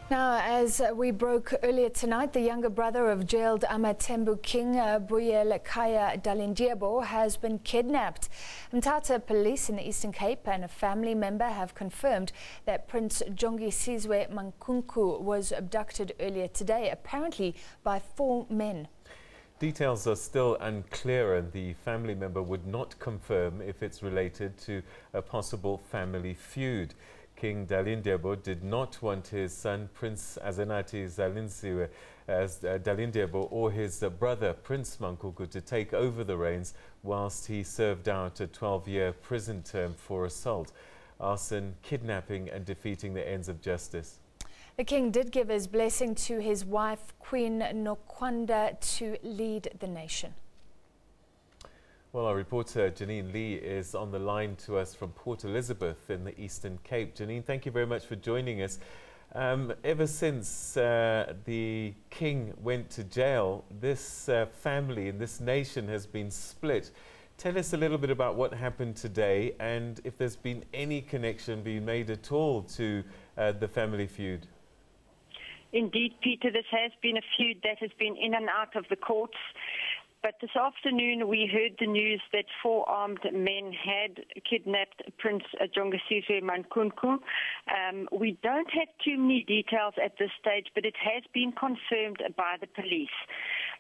Now, as we broke earlier tonight, the younger brother of jailed AmaThembu King Buyelekhaya Dalindyebo has been kidnapped. Mthatha police in the Eastern Cape and a family member have confirmed that Prince Jongisizwe Mankunku was abducted earlier today, apparently by 4 men. Details are still unclear, and the family member would not confirm if it's related to a possible family feud. King Dalindyebo did not want his son Prince Jongisizwe Dalindyebo or his brother Prince Mankunku to take over the reins whilst he served out a 12-year prison term for assault, arson, kidnapping and defeating the ends of justice. The king did give his blessing to his wife, Queen Nokwanda, to lead the nation. Well, our reporter Janine Lee is on the line to us from Port Elizabeth in the Eastern Cape. Janine, thank you very much for joining us. Ever since the king went to jail, this family and this nation has been split. Tell us a little bit about what happened today and if there's been any connection being made at all to the family feud. Indeed, Peter, this has been a feud that has been in and out of the courts. But this afternoon we heard the news that 4 armed men had kidnapped Prince Jongisizwe Mankunku. We don't have too many details at this stage, but it has been confirmed by the police.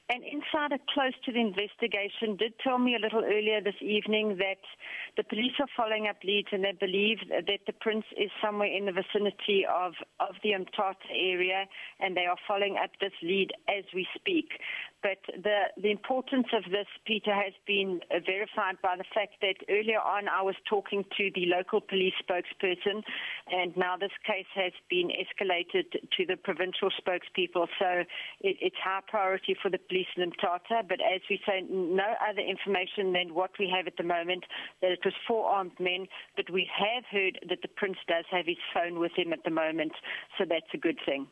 An insider close to the investigation did tell me a little earlier this evening that the police are following up leads and they believe that the prince is somewhere in the vicinity of the Mthatha area, and they are following up this lead as we speak. But the importance of this, Peter, has been verified by the fact that earlier on I was talking to the local police spokesperson, and now this case has been escalated to the provincial spokespeople. So it's high priority for the police in Mthatha. But as we say, no other information than what we have at the moment, that it was 4 armed men. But we have heard that the prince does have his phone with him at the moment, so that's a good thing.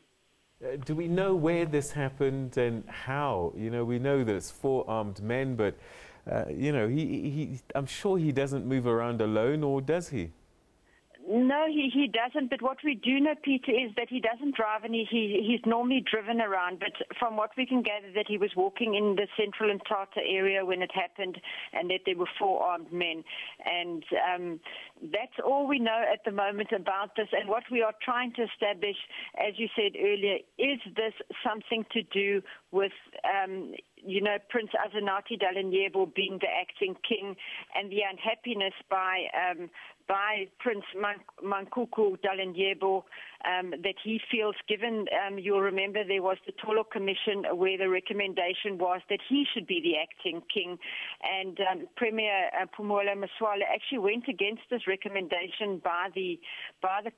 Do we know where this happened and how? You know, we know that it's 4 armed men, but, you know, I'm sure he doesn't move around alone, or does he? No, he doesn't. But what we do know, Peter, is that he doesn't drive, and he's normally driven around. But from what we can gather, that he was walking in the central Mthatha area when it happened, and that there were 4 armed men. And that's all we know at the moment about this. And what we are trying to establish, as you said earlier, is this something to do with you know, Prince Dalindyebo being the acting king, and the unhappiness by Prince Mankunku Dalindyebo that he feels, given, you'll remember there was the Tolo Commission where the recommendation was that he should be the acting king, and Premier Phumulo Masualle actually went against this recommendation by the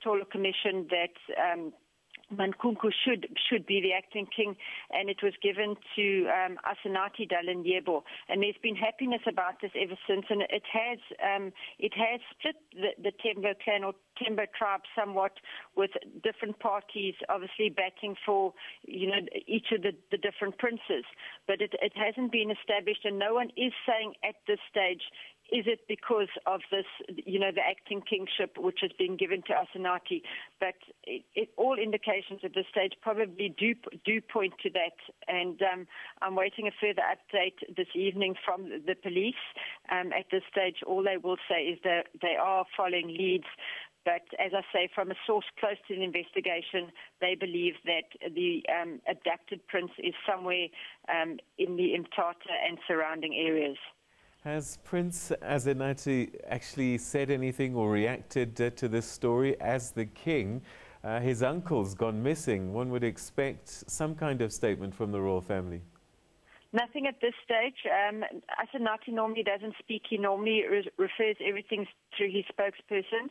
Tolo Commission that Mankunku should be the acting king, and it was given to Dalindyebo. And there's been happiness about this ever since, and it has split the Tembo clan or Tembo tribe somewhat, with different parties obviously batting for, you know, each of the different princes. But it hasn't been established, and no one is saying at this stage, is it because of this, you know, the acting kingship which has been given to Asenati? But all indications at this stage probably do point to that. And I'm waiting a further update this evening from the police. At this stage, all they will say is that they are following leads. But as I say, from a source close to the investigation, they believe that the abducted prince is somewhere in the Mthatha and surrounding areas. Has Prince Asenati actually said anything or reacted to this story as the king? His uncle's gone missing. One would expect some kind of statement from the royal family. Nothing at this stage. Asenati normally doesn't speak. He normally refers everything through his spokesperson,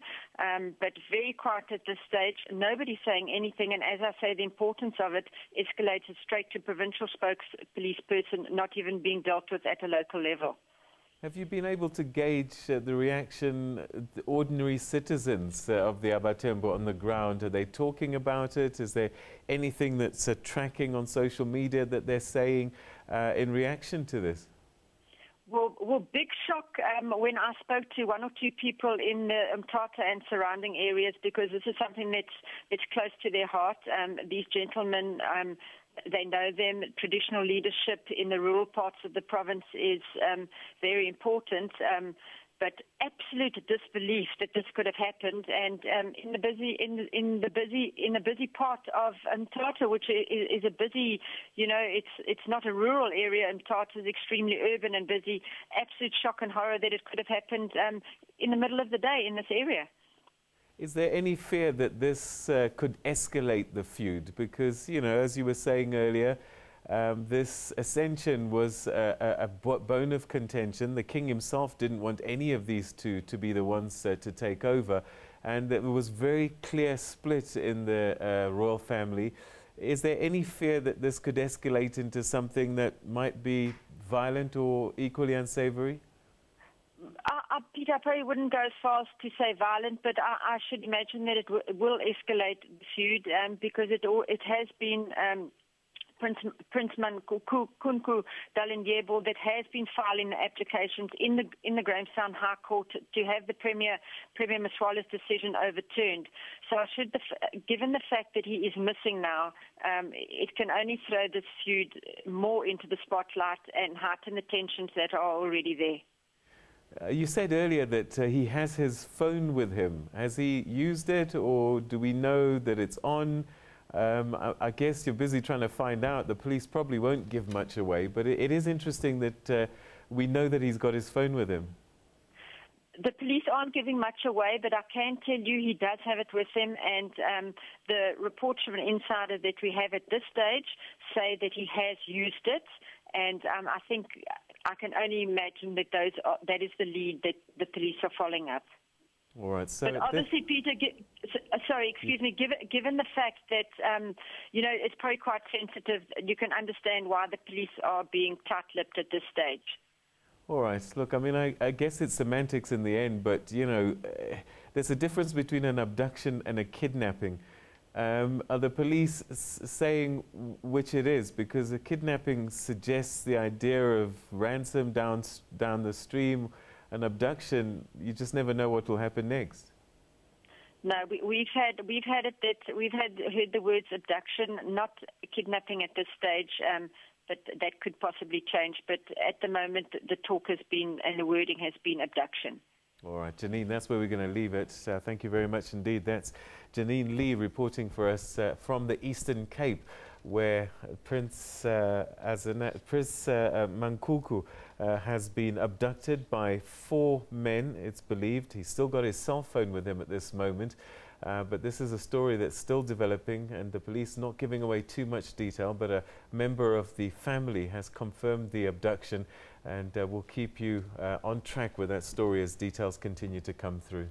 but very quiet at this stage. Nobody's saying anything, and as I say, the importance of it escalated straight to provincial police person, not even being dealt with at a local level. Have you been able to gauge the reaction, the ordinary citizens of the AbaThembu on the ground? Are they talking about it? Is there anything that's tracking on social media that they're saying in reaction to this? Well, big shock when I spoke to one or two people in the Mthatha and surrounding areas, because this is something that's close to their heart. These gentlemen, they know them. Traditional leadership in the rural parts of the province is very important. But absolute disbelief that this could have happened, and in a busy part of Mthatha, which is a busy, it's not a rural area. Mthatha is extremely urban and busy. Absolute shock and horror that it could have happened in the middle of the day in this area. Is there any fear that this could escalate the feud? Because, as you were saying earlier, this ascension was a bone of contention. The king himself didn't want any of these two to be the ones to take over. And there was very clear split in the royal family. Is there any fear that this could escalate into something that might be violent or equally unsavory? Peter, I probably wouldn't go as far as to say violent, but I should imagine that it will escalate the feud because it has been... Prince Mankunku Dalindyebo that has been filing applications in the Grahamstown High Court to have the Premier Maswala's decision overturned. So given the fact that he is missing now, it can only throw this feud more into the spotlight and heighten the tensions that are already there. You said earlier that he has his phone with him. Has he used it, or do we know that it's on? I guess you're busy trying to find out. The police probably won't give much away, but it is interesting that we know that he's got his phone with him. The police aren't giving much away, but I can tell you he does have it with him, and the reports from an insider that we have at this stage say that he has used it, and I think I can only imagine that that is the lead that the police are following up. All right. So but obviously, Peter, given the fact that, it's probably quite sensitive, you can understand why the police are being tight-lipped at this stage. All right. Look, I mean, I guess it's semantics in the end, but, there's a difference between an abduction and a kidnapping. Are the police saying which it is? Because a kidnapping suggests the idea of ransom down the stream. An abduction, you just never know what will happen next. No, we've heard the words abduction, not kidnapping at this stage, but that could possibly change. But at the moment, the talk has been and the wording has been abduction. All right, Janine, that's where we're going to leave it. Thank you very much indeed. That's Janine Lee reporting for us from the Eastern Cape, where Prince Mankunku has been abducted by 4 men, it's believed. He's still got his cell phone with him at this moment. But this is a story that's still developing, and the police not giving away too much detail, but a member of the family has confirmed the abduction, and we'll keep you on track with that story as details continue to come through.